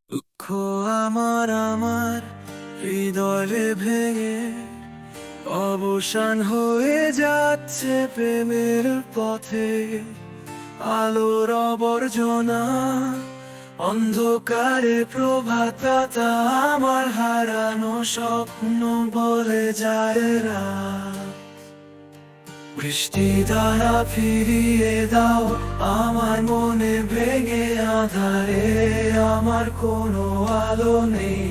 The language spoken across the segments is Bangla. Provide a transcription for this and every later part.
দুঃখ আমার হৃদয়ে ভেঙে অবসান হয়ে যাচ্ছে প্রেমের পথে। আলোর অবর্জনা অন্ধকারে প্রভাতটা আমার হারানো স্বপ্ন বলে যায় রাত। বৃষ্টি দ্বারা ফিরিয়ে দাও আমার মনে, ভেঙে আধারে আমার কোনো আলো নেই।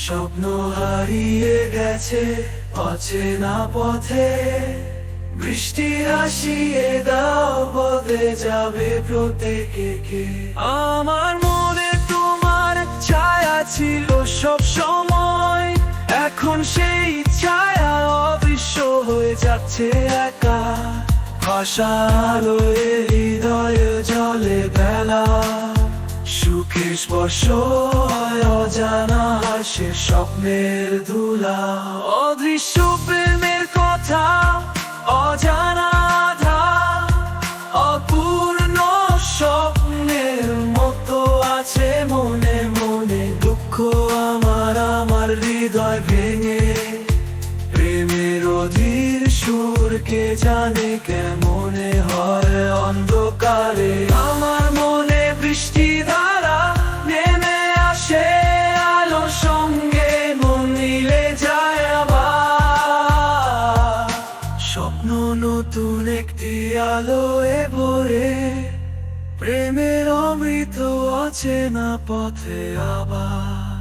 স্বপ্ন হারিয়ে গেছে অচেনা পথে, বৃষ্টি আসিয়ে দাও বদলে যাবে প্রত্যেকে। আমার মনে তোমার ছায়া ছিল সব সময়, এখন সেই ছায়া অদৃশ্য হয়ে যাচ্ছে একা। ভাষালোয় হৃদয়ে জলে বেলা, সুখে স্পর্শ অজানা সে স্বপ্নের ধুলা। অদৃশ্য প্রেমের কথা অজানা আধা, অপূর্ণ স্বপ্নের মতো আছে মনে মনে। দুঃখ আমার হৃদয় ভেঙে, প্রেমের অধীর সুর কে জানে কেমনে হয় অন্ধকারে। আমার মনে বৃষ্টি দ্বারা নেমে আসে আলো, সঙ্গে মন মিলে যায় আবার। স্বপ্ন নতুন একটি আলোয় ভরে, প্রেমের অমৃত অচেনা পথে আবার।